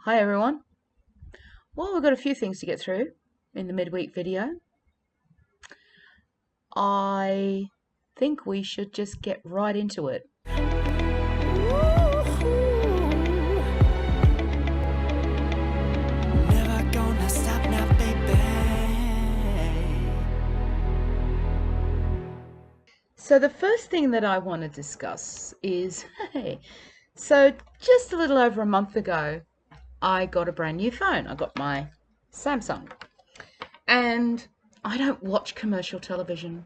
Hi everyone. Well, we've got a few things to get through in the midweek video. I think we should just get right into it. Never gonna stop now, baby. So the first thing that I want to discuss is, so just a little over a month ago, I got a brand new phone. I got my Samsung. And I don't watch commercial television.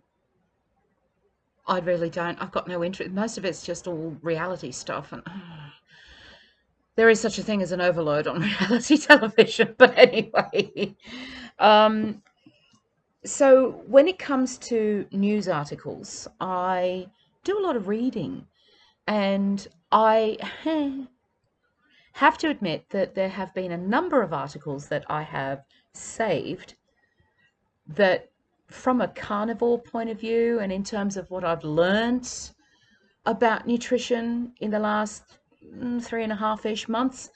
I really don't. I've got no interest. Most of it's just all reality stuff, and there is such a thing as an overload on reality television. But anyway, um, so when it comes to news articles, I do a lot of reading, and I have to admit that there have been a number of articles that I have saved that, from a carnivore point of view, and in terms of what I've learnt about nutrition in the last 3.5-ish months,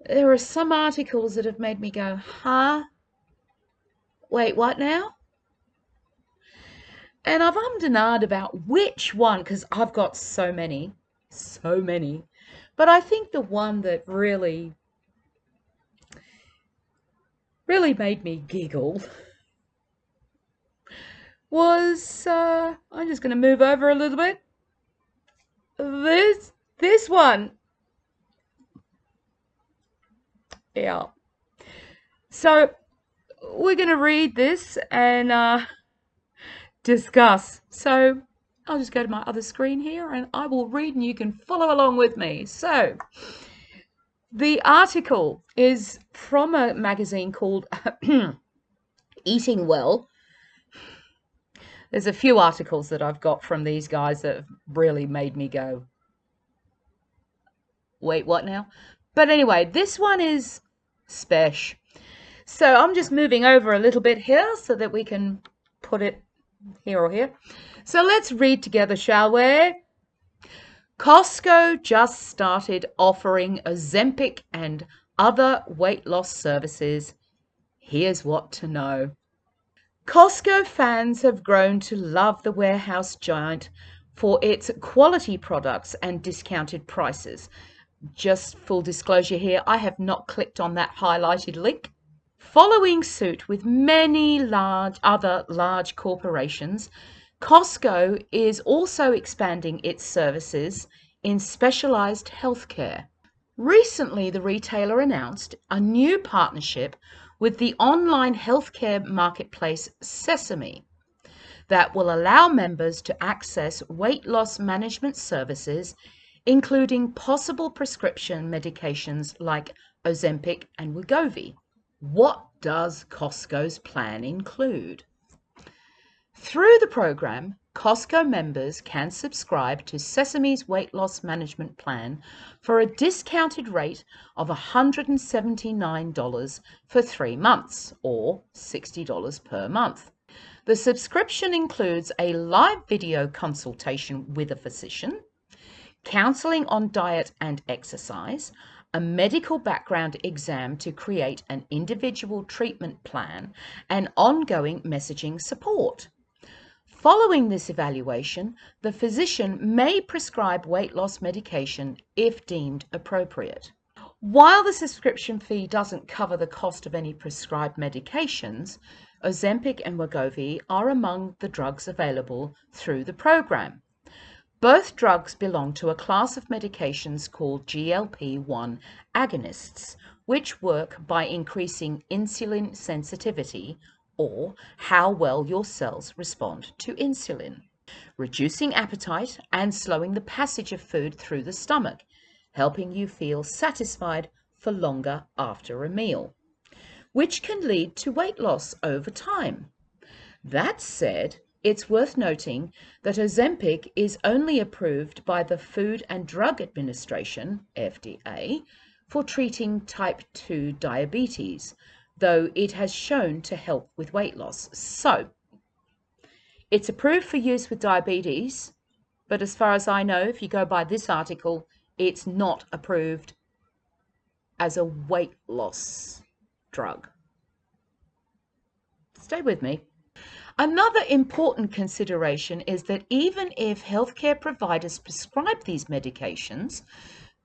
there are some articles that have made me go, huh? Wait, what now? And I've ummed and ahed about which one, because I've got so many. But I think the one that really made me giggle was, I'm just going to move over a little bit. This one. Yeah. So we're going to read this and discuss. So I'll just go to my other screen here and I will read and you can follow along with me. So the article is from a magazine called Eating Well. There's a few articles that I've got from these guys that have really made me go, wait, what now? But anyway, this one is special. So I'm just moving over a little bit here so that we can put it here or here. So let's read together, shall we? Costco just started offering Ozempic and other weight loss services. Here's what to know. Costco fans have grown to love the warehouse giant for its quality products and discounted prices. Just full disclosure here, I have not clicked on that highlighted link. Following suit with many other large corporations, Costco is also expanding its services in specialized healthcare. Recently, the retailer announced a new partnership with the online healthcare marketplace Sesame that will allow members to access weight loss management services, including possible prescription medications like Ozempic and Wegovy. What does Costco's plan include? Through the program, Costco members can subscribe to Sesame's weight loss management plan for a discounted rate of $179 for 3 months, or $60 per month. The subscription includes a live video consultation with a physician, counseling on diet and exercise, a medical background exam to create an individual treatment plan, and ongoing messaging support. Following this evaluation, the physician may prescribe weight loss medication if deemed appropriate. While the subscription fee doesn't cover the cost of any prescribed medications, Ozempic and Wegovy are among the drugs available through the program. Both drugs belong to a class of medications called GLP-1 agonists, which work by increasing insulin sensitivity, or how well your cells respond to insulin, reducing appetite and slowing the passage of food through the stomach, helping you feel satisfied for longer after a meal, which can lead to weight loss over time. That said, it's worth noting that Ozempic is only approved by the Food and Drug Administration, FDA, for treating type 2 diabetes, though it has shown to help with weight loss. So, it's approved for use with diabetes, but as far as I know, if you go by this article, it's not approved as a weight loss drug. Stay with me. Another important consideration is that even if healthcare providers prescribe these medications,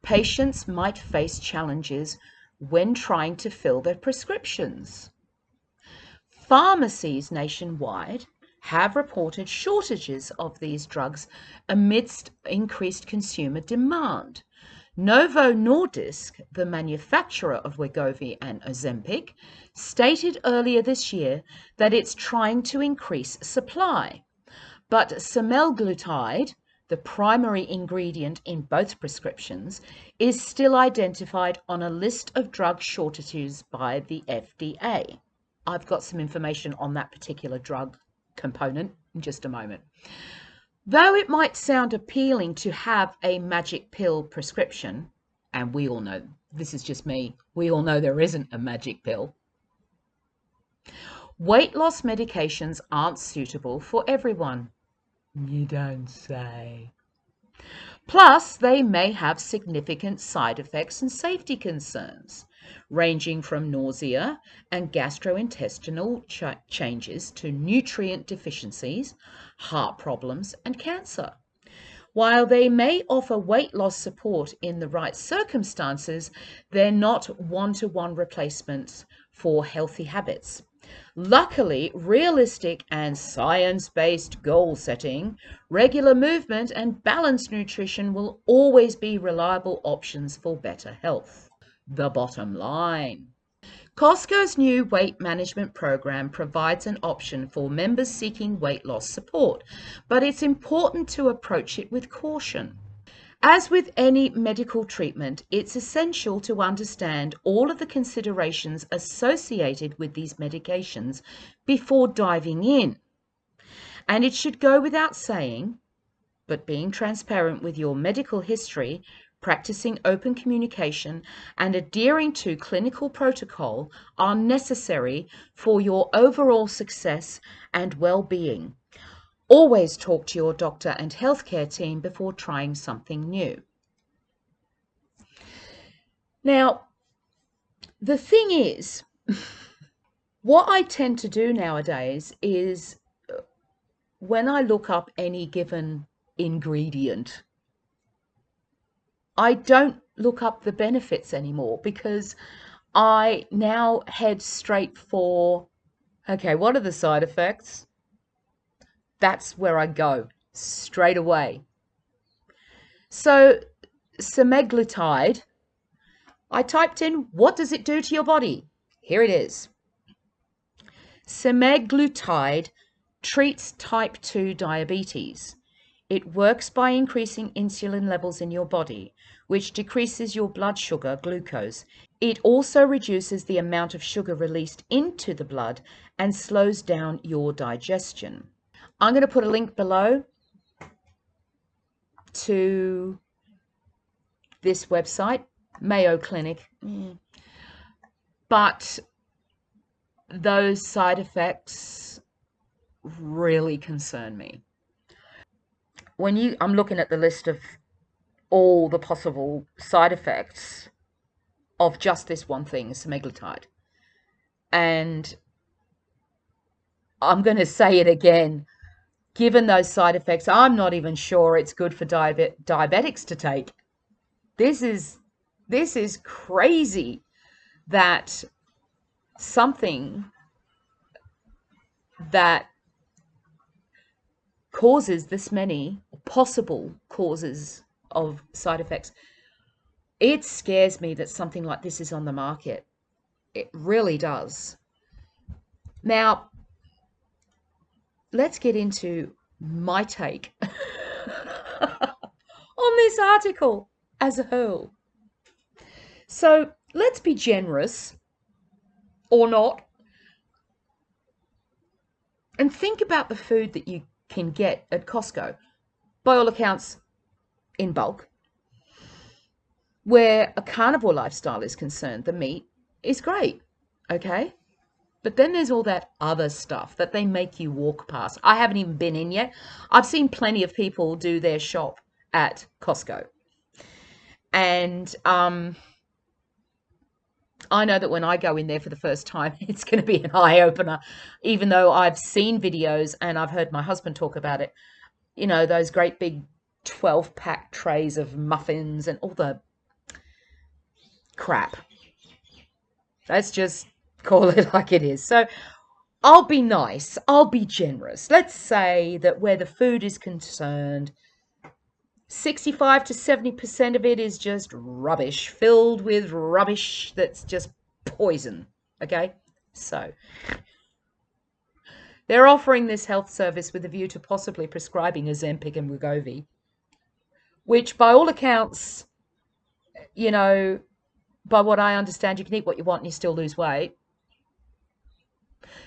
patients might face challenges when trying to fill their prescriptions. Pharmacies nationwide have reported shortages of these drugs amidst increased consumer demand. Novo Nordisk, the manufacturer of Wegovy and Ozempic, stated earlier this year that it's trying to increase supply. But semaglutide, the primary ingredient in both prescriptions, is still identified on a list of drug shortages by the FDA. I've got some information on that particular drug component in just a moment. Though it might sound appealing to have a magic pill prescription, and we all know, this is just me, we all know there isn't a magic pill, weight loss medications aren't suitable for everyone. You don't say. Plus, they may have significant side effects and safety concerns, ranging from nausea and gastrointestinal changes to nutrient deficiencies, heart problems, and cancer. While they may offer weight loss support in the right circumstances, they're not one-to-one replacements for healthy habits. Luckily, realistic and science-based goal setting, regular movement, and balanced nutrition will always be reliable options for better health. The bottom line. Costco's new weight management program provides an option for members seeking weight loss support, but it's important to approach it with caution. As with any medical treatment, it's essential to understand all of the considerations associated with these medications before diving in. And it should go without saying, but being transparent with your medical history, practicing open communication, and adhering to clinical protocol are necessary for your overall success and well-being. Always talk to your doctor and healthcare team before trying something new. Now, the thing is, what I tend to do nowadays is when I look up any given ingredient, I don't look up the benefits anymore because I now head straight for, okay, what are the side effects? That's where I go straight away. So semaglutide, I typed in, what does it do to your body? Here it is. Semaglutide treats type 2 diabetes. It works by increasing insulin levels in your body, which decreases your blood sugar, glucose. It also reduces the amount of sugar released into the blood and slows down your digestion. I'm going to put a link below to this website, Mayo Clinic. But those side effects really concern me. I'm looking at the list of all the possible side effects of just this one thing, semaglutide. And I'm going to say it again. Given those side effects, I'm not even sure it's good for diabetics to take. This is crazy that something that causes this many possible causes of side effects. It scares me that something like this is on the market. It really does. Now, let's get into my take on this article as a whole. So let's be generous, or not, and think about the food that you can get at Costco, by all accounts in bulk. Where a carnivore lifestyle is concerned, the meat is great, okay? But then there's all that other stuff that they make you walk past. I haven't even been in yet. I've seen plenty of people do their shop at Costco. And I know that when I go in there for the first time, it's going to be an eye opener, even though I've seen videos and I've heard my husband talk about it. You know, those great big 12-pack trays of muffins and all the crap. Let's just call it like it is. So I'll be nice. I'll be generous. Let's say that where the food is concerned, 65 to 70% of it is just rubbish, filled with rubbish that's just poison. Okay? So they're offering this health service with a view to possibly prescribing Ozempic and Wegovy, which by all accounts, you know, by what I understand, you can eat what you want and you still lose weight.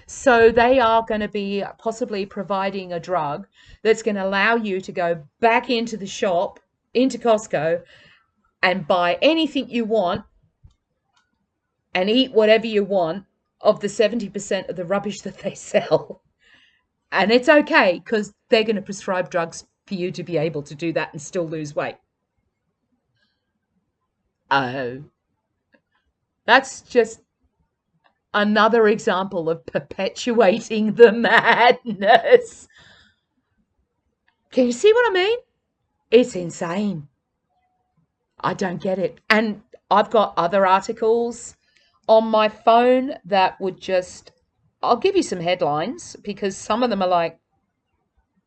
So they are going to be possibly providing a drug that's going to allow you to go back into the shop, into Costco, and buy anything you want and eat whatever you want of the 70% of the rubbish that they sell. And it's okay because they're going to prescribe drugs for you to be able to do that and still lose weight. Oh, that's just another example of perpetuating the madness. Can you see what I mean? It's insane. I don't get it. And I've got other articles on my phone that would just, I'll give you some headlines because some of them are like,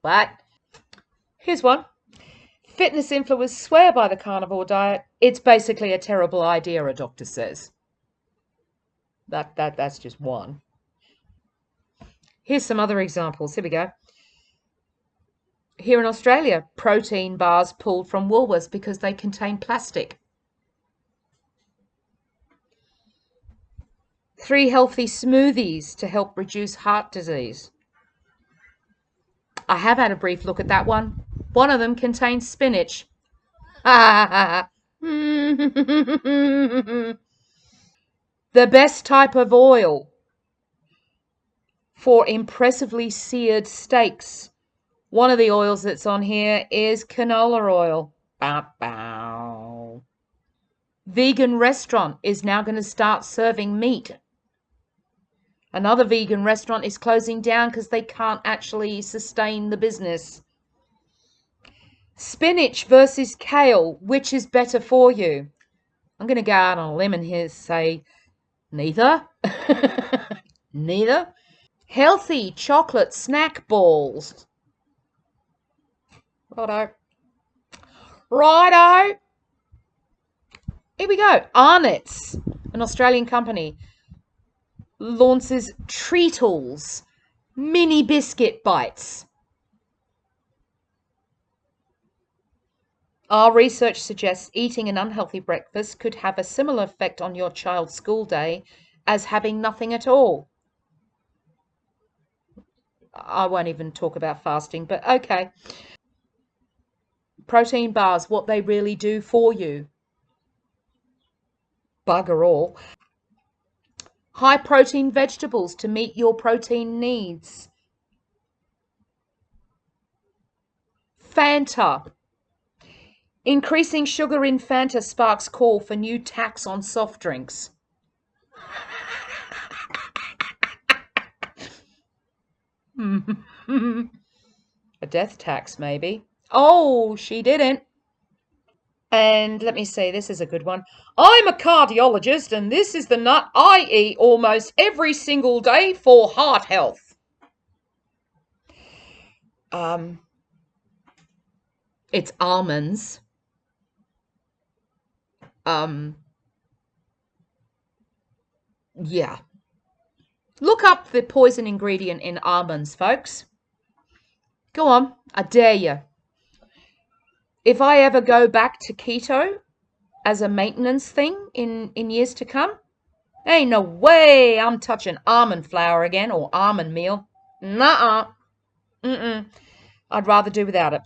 what? Here's one. Fitness influencers swear by the carnivore diet. It's basically a terrible idea, a doctor says. That's just one. Here's some other examples. Here we go. Here in Australia, protein bars pulled from Woolworths because they contain plastic. 3 healthy smoothies to help reduce heart disease. I have had a brief look at that one. One of them contains spinach. The best type of oil for impressively seared steaks. One of the oils that's on here is canola oil. Bow, bow. Vegan restaurant is now going to start serving meat. Another vegan restaurant is closing down because they can't actually sustain the business. Spinach versus kale, which is better for you? I'm going to go out on a limb and here say neither. Neither. Healthy chocolate snack balls. Righto. Righto. Here we go. Arnott's, an Australian company, launches Treatles mini biscuit bites. Our research suggests eating an unhealthy breakfast could have a similar effect on your child's school day as having nothing at all. I won't even talk about fasting, but okay. Protein bars, what they really do for you. Bugger all. High protein vegetables to meet your protein needs. Fanta. Increasing sugar in Fanta sparks call for new tax on soft drinks. A death tax, maybe. Oh, she didn't. And let me see, this is a good one. I'm a cardiologist, and this is the nut I eat almost every single day for heart health. It's almonds. Yeah. Look up the poison ingredient in almonds, folks. Go on, I dare you. If I ever go back to keto as a maintenance thing in years to come, ain't no way I'm touching almond flour again or almond meal. Nuh-uh. I'd rather do without it.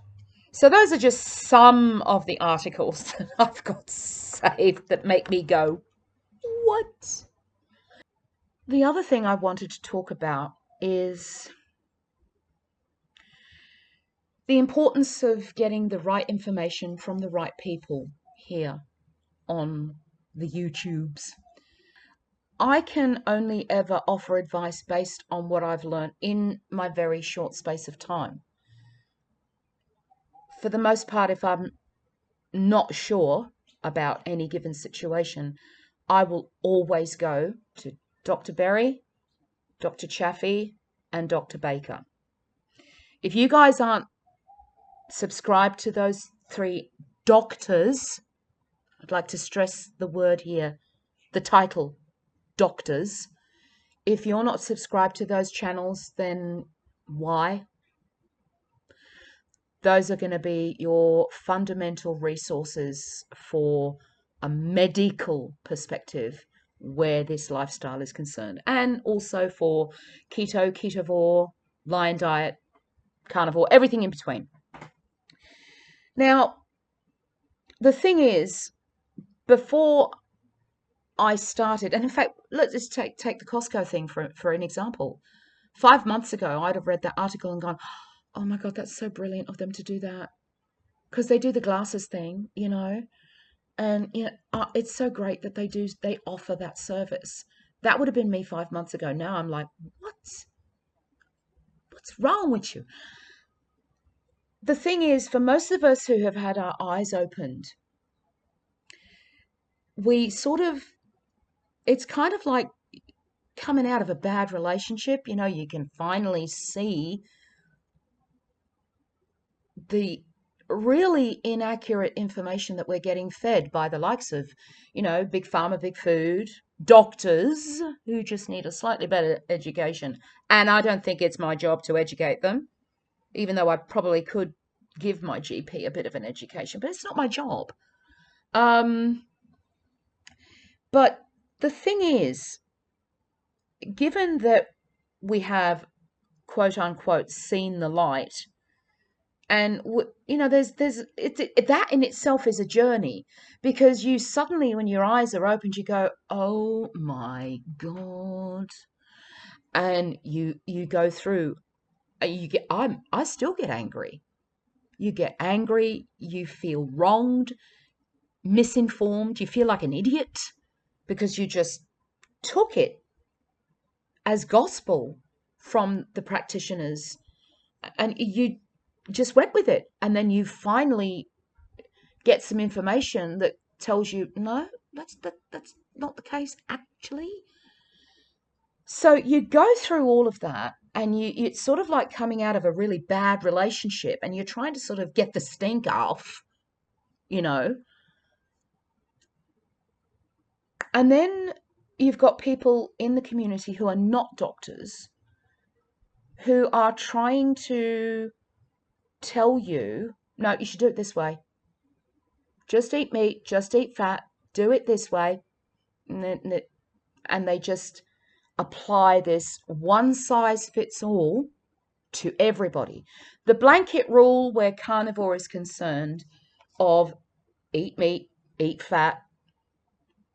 So those are just some of the articles that I've got saved that make me go, what? The other thing I wanted to talk about is the importance of getting the right information from the right people here on the YouTubes. I can only ever offer advice based on what I've learned in my very short space of time. For the most part, if I'm not sure about any given situation, I will always go to Dr. Berry, Dr. Chaffee, and Dr. Baker. If you guys aren't subscribed to those three doctors, I'd like to stress the word here, the title, doctors. If you're not subscribed to those channels, then why? Those are going to be your fundamental resources for a medical perspective where this lifestyle is concerned, and also for keto, ketovore, lion diet, carnivore, everything in between. Now, the thing is, before I started, and in fact, let's just take the Costco thing for an example. 5 months ago, I'd have read that article and gone, "Oh my God, that's so brilliant of them to do that," because they do the glasses thing, and it's so great that they offer that service. That would have been me 5 months ago. Now I'm like, what's wrong with you? The thing is, for most of us who have had our eyes opened, we sort of, it's kind of like coming out of a bad relationship. You can finally see the really inaccurate information that we're getting fed by the likes of, big pharma, big food, doctors who just need a slightly better education. And I don't think it's my job to educate them, even though I probably could give my GP a bit of an education, but it's not my job. But the thing is, given that we have, quote unquote, seen the light, and there's that in itself is a journey, because you suddenly, when your eyes are opened, you go, "Oh my God," and you go through. I still get angry. You get angry. You feel wronged, misinformed. You feel like an idiot because you just took it as gospel from the practitioners, and you just went with it, and then you finally get some information that tells you, no, that's not the case actually. So you go through all of that, and it's sort of like coming out of a really bad relationship, and you're trying to sort of get the stink off, and then you've got people in the community who are not doctors, who are trying to tell you, no, you should do it this way. Just eat meat, just eat fat, do it this way. And they just apply this one size fits all to everybody. The blanket rule where carnivore is concerned of eat meat, eat fat,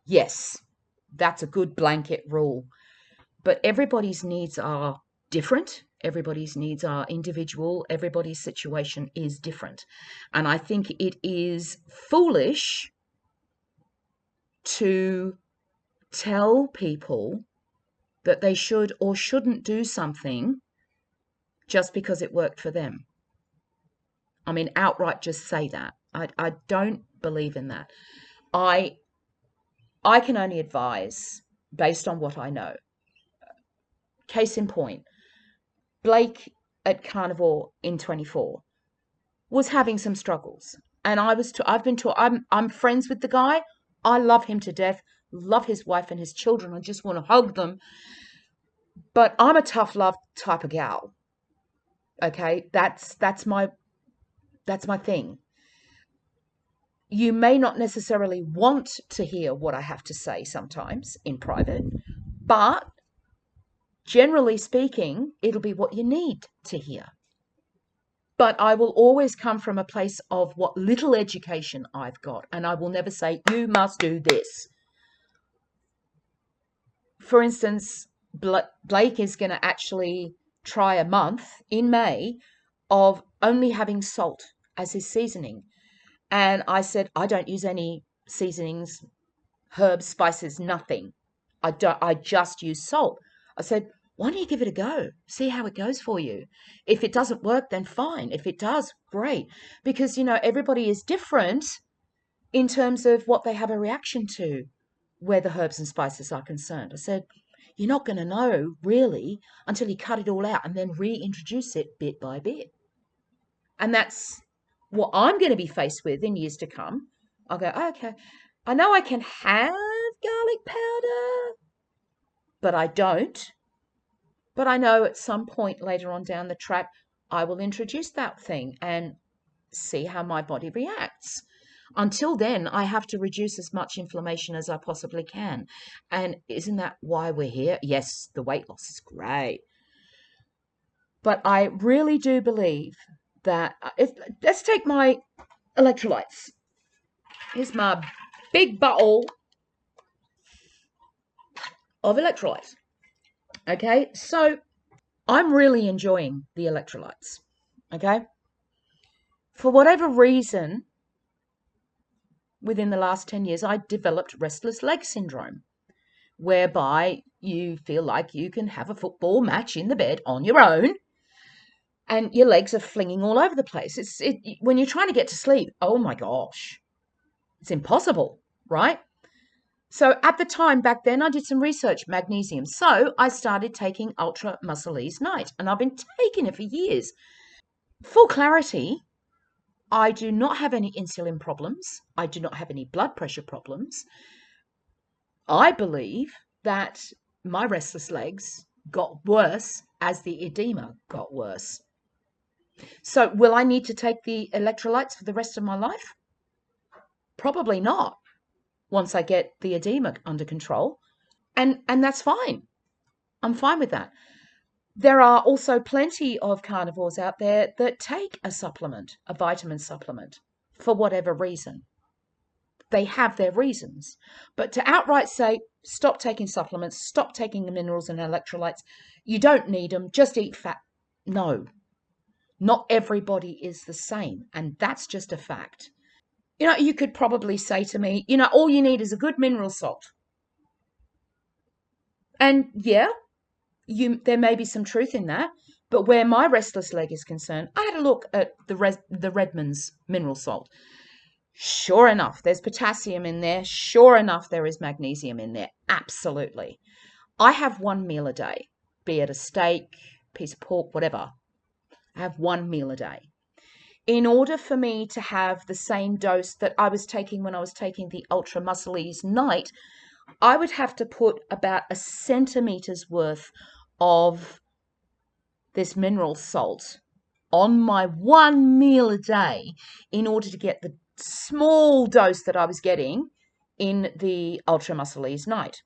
yes, that's a good blanket rule. But everybody's needs are different. Everybody's needs are individual. Everybody's situation is different. And I think it is foolish to tell people that they should or shouldn't do something just because it worked for them. I mean, outright just say that. I don't believe in that. I can only advise based on what I know. Case in point, Blake at Carnivore in 24 was having some struggles, and I'm friends with the guy. I love him to death, love his wife and his children. I just want to hug them. But I'm a tough love type of gal. Okay, that's my thing. You may not necessarily want to hear what I have to say sometimes in private, but generally speaking, it'll be what you need to hear. But I will always come from a place of what little education I've got, and I will never say, you must do this. For instance, Blake is going to actually try a month in May of only having salt as his seasoning. And I said, I don't use any seasonings, herbs, spices, nothing. I just use salt. I said, why don't you give it a go? See how it goes for you. If it doesn't work, then fine. If it does, great. Because, everybody is different in terms of what they have a reaction to where the herbs and spices are concerned. I said, you're not going to know really until you cut it all out and then reintroduce it bit by bit. And that's what I'm going to be faced with in years to come. I'll go, okay, I know I can have garlic powder, but I don't. But I know at some point later on down the track, I will introduce that thing and see how my body reacts. Until then, I have to reduce as much inflammation as I possibly can. And isn't that why we're here? Yes, the weight loss is great. But I really do believe that, let's take my electrolytes. Here's my big bottle of electrolytes. Okay, so I'm really enjoying the electrolytes. Okay, for whatever reason, within the last 10 years, I developed restless leg syndrome, whereby you feel like you can have a football match in the bed on your own and your legs are flinging all over the place. When you're trying to get to sleep, oh my gosh, it's impossible, right? So at the time back then, I did some research, magnesium. So I started taking Ultra Muscle Ease Night, and I've been taking it for years. Full clarity, I do not have any insulin problems. I do not have any blood pressure problems. I believe that my restless legs got worse as the edema got worse. So will I need to take the electrolytes for the rest of my life? Probably not, once I get the edema under control. And that's fine. I'm fine with that. There are also plenty of carnivores out there that take a supplement, a vitamin supplement, for whatever reason. They have their reasons. But to outright say, stop taking supplements, stop taking the minerals and electrolytes, you don't need them, just eat fat. No, not everybody is the same. And that's just a fact. You could probably say to me, all you need is a good mineral salt. And yeah, there may be some truth in that. But where my restless leg is concerned, I had a look at the Redmond's mineral salt. Sure enough, there's potassium in there. Sure enough, there is magnesium in there. Absolutely. I have one meal a day, be it a steak, piece of pork, whatever. I have one meal a day. In order for me to have the same dose that I was taking when I was taking the Ultra Muscle Ease Night, I would have to put about a centimetre's worth of this mineral salt on my one meal a day in order to get the small dose that I was getting in the Ultra Muscle Ease Night.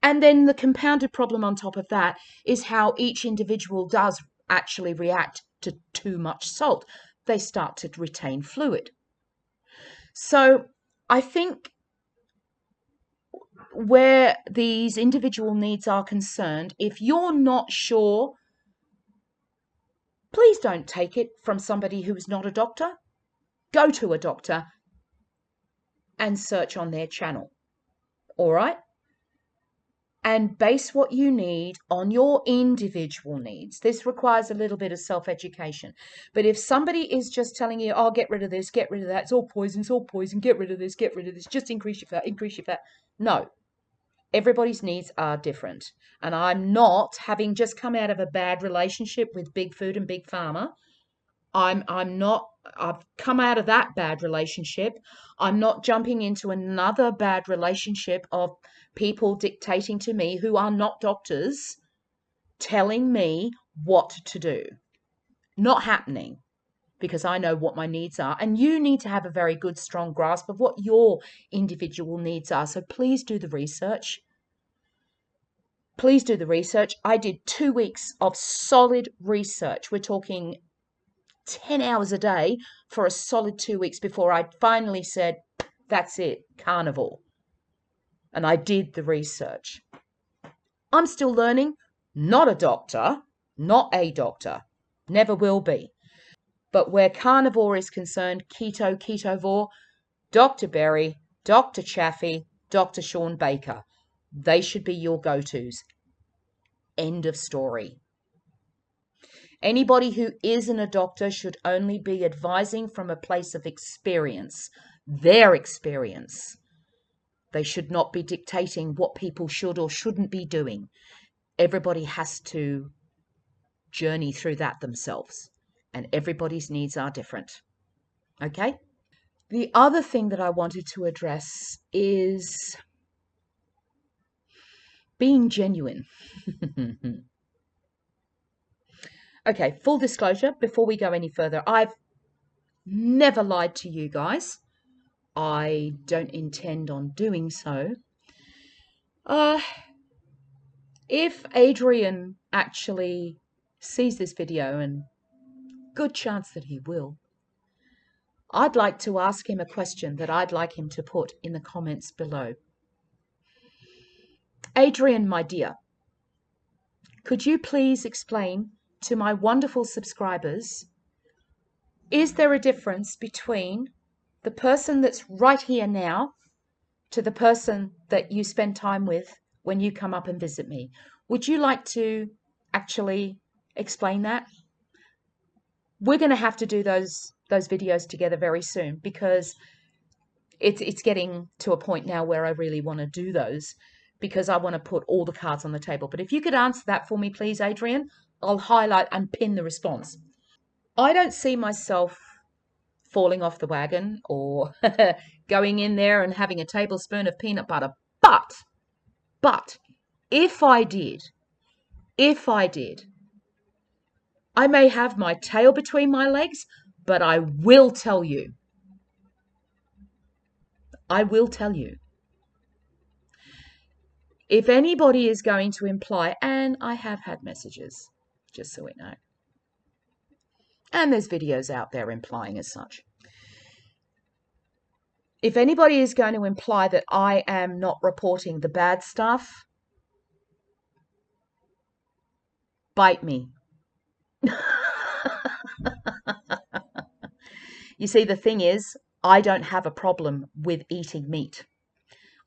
And then the compounded problem on top of that is how each individual does actually react to too much salt. They start to retain fluid. So I think where these individual needs are concerned, if you're not sure, please don't take it from somebody who is not a doctor. Go to a doctor and search on their channel. All right? And base what you need on your individual needs. This requires a little bit of self-education. But if somebody is just telling you, oh, get rid of this, get rid of that, it's all poison, get rid of this, just increase your fat. No. Everybody's needs are different. And I'm not, having just come out of a bad relationship with big food and big pharma, I've come out of that bad relationship. I'm not jumping into another bad relationship of people dictating to me who are not doctors, telling me what to do. Not happening, because I know what my needs are. And you need to have a very good, strong grasp of what your individual needs are. So please do the research. Please do the research. I did 2 weeks of solid research. We're talking 10 hours a day for a solid 2 weeks before I finally said, that's it, carnivore. And I did the research. I'm still learning, not a doctor, never will be. But where carnivore is concerned, ketovore, Dr. Berry, Dr. Chaffee, Dr. Sean Baker. They should be your go-tos. End of story. Anybody who isn't a doctor should only be advising from a place of experience, their experience. They should not be dictating what people should or shouldn't be doing. Everybody has to journey through that themselves, and everybody's needs are different. Okay? The other thing that I wanted to address is being genuine. Okay, full disclosure, before we go any further, I've never lied to you guys. I don't intend on doing so. If Adrian actually sees this video, and good chance that he will, I'd like to ask him a question that I'd like him to put in the comments below. Adrian, my dear, could you please explain to my wonderful subscribers, is there a difference between the person that's right here now to the person that you spend time with when you come up and visit me? Would you like to actually explain that? We're going to have to do those videos together very soon, because it's getting to a point now where I really want to do those, because I want to put all the cards on the table. But if you could answer that for me, please, Adrian, I'll highlight and pin the response. I don't see myself falling off the wagon or going in there and having a tablespoon of peanut butter. But if I did, I may have my tail between my legs, but I will tell you, if anybody is going to imply, and I have had messages, just so we know, and there's videos out there implying as such. If anybody is going to imply that I am not reporting the bad stuff, bite me. You see, the thing is, I don't have a problem with eating meat.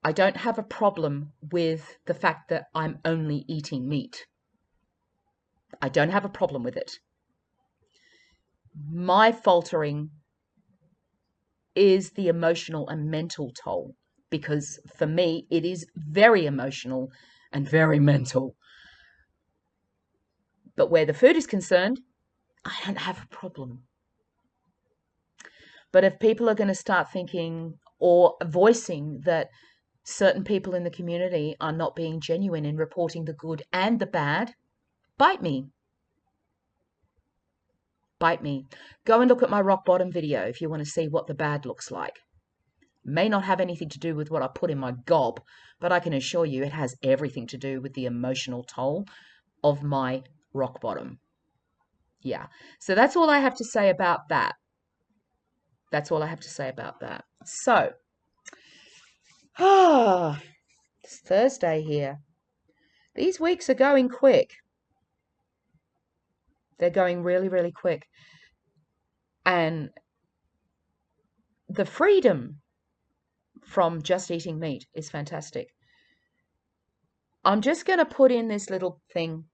I don't have a problem with the fact that I'm only eating meat. I don't have a problem with it. My faltering is the emotional and mental toll, because for me, it is very emotional and very mental. But where the food is concerned, I don't have a problem. But if people are going to start thinking or voicing that certain people in the community are not being genuine in reporting the good and the bad, bite me. Bite me. Go and look at my rock bottom video if you want to see what the bad looks like. May not have anything to do with what I put in my gob, but I can assure you it has everything to do with the emotional toll of my rock bottom. Yeah. So that's all I have to say about that. That's all I have to say about that. So, it's Thursday here. These weeks are going quick. They're going really, really quick. And the freedom from just eating meat is fantastic. I'm just going to put in this little thing.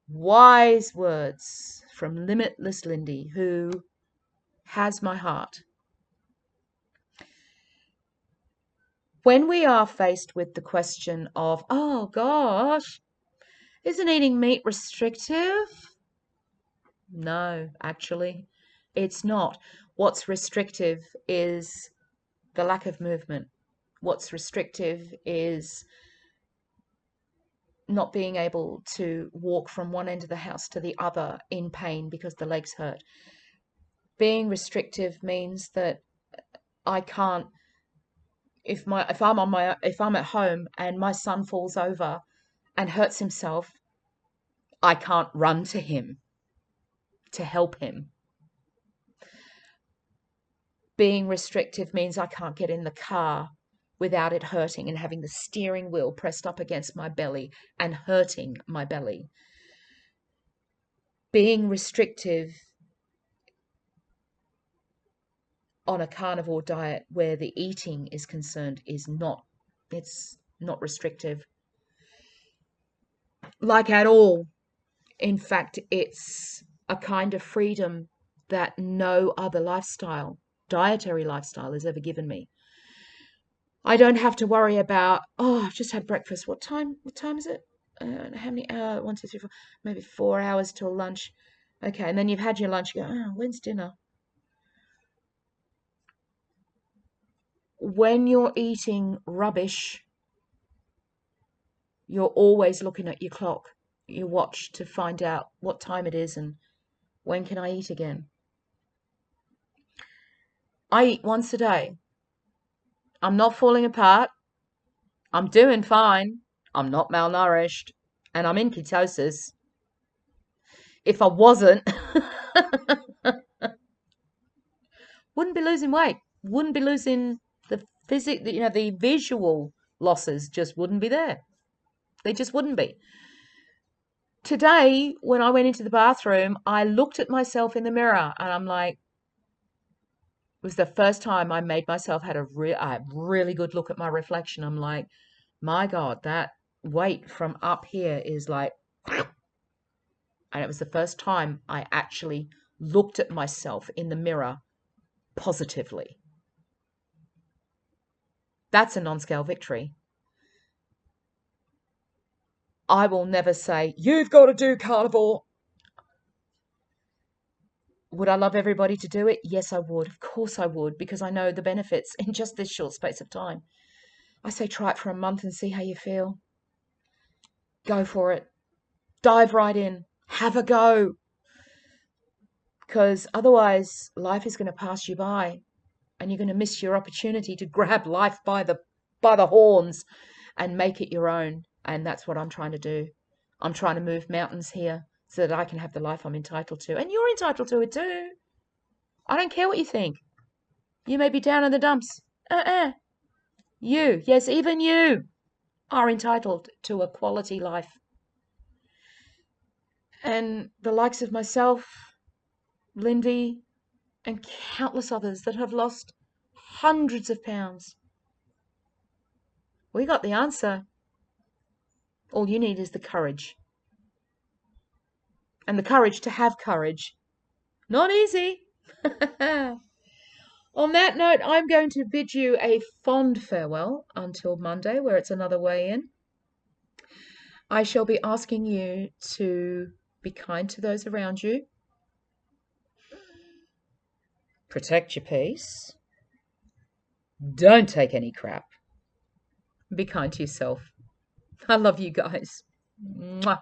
Wise words from Limitless Lindy, who has my heart. When we are faced with the question of, oh gosh, isn't eating meat restrictive? No, actually, it's not. What's restrictive is the lack of movement. What's restrictive is not being able to walk from one end of the house to the other in pain because the legs hurt. Being restrictive means that I can't, if I'm at home and my son falls over and hurts himself, I can't run to him to help him. Being restrictive means I can't get in the car without it hurting and having the steering wheel pressed up against my belly and hurting my belly. Being restrictive on a carnivore diet where the eating is concerned is not, it's not restrictive. Like at all. In fact, it's a kind of freedom that no other lifestyle, dietary lifestyle, has ever given me. I don't have to worry about, oh, I've just had breakfast. What time? What time is it? How many? 1, 2, 3, 4, maybe 4 hours till lunch. Okay, and then you've had your lunch. You go, oh, when's dinner? When you're eating rubbish, you're always looking at your clock, your watch, to find out what time it is and when can I eat again. I eat once a day. I'm not falling apart. I'm doing fine. I'm not malnourished. And I'm in ketosis. If I wasn't, wouldn't be losing weight. Wouldn't be losing the the visual losses just wouldn't be there. They just wouldn't be. Today, when I went into the bathroom, I looked at myself in the mirror and I'm like, it was the first time I made myself had a really good look at my reflection. I'm like, my God, that weight from up here is like, and it was the first time I actually looked at myself in the mirror positively. That's a non-scale victory. I will never say, you've got to do carnivore. Would I love everybody to do it? Yes, I would. Of course I would, because I know the benefits in just this short space of time. I say try it for a month and see how you feel. Go for it. Dive right in. Have a go. Because otherwise, life is going to pass you by and you're going to miss your opportunity to grab life by the horns and make it your own. And that's what I'm trying to do. I'm trying to move mountains here so that I can have the life I'm entitled to. And you're entitled to it too. I don't care what you think. You may be down in the dumps. You, yes, even you, are entitled to a quality life. And the likes of myself, Lindy, and countless others that have lost hundreds of pounds. We got the answer. All you need is the courage. And the courage to have courage. Not easy. On that note, I'm going to bid you a fond farewell until Monday, where it's another weigh in. I shall be asking you to be kind to those around you. Protect your peace. Don't take any crap. Be kind to yourself. I love you guys. Mwah.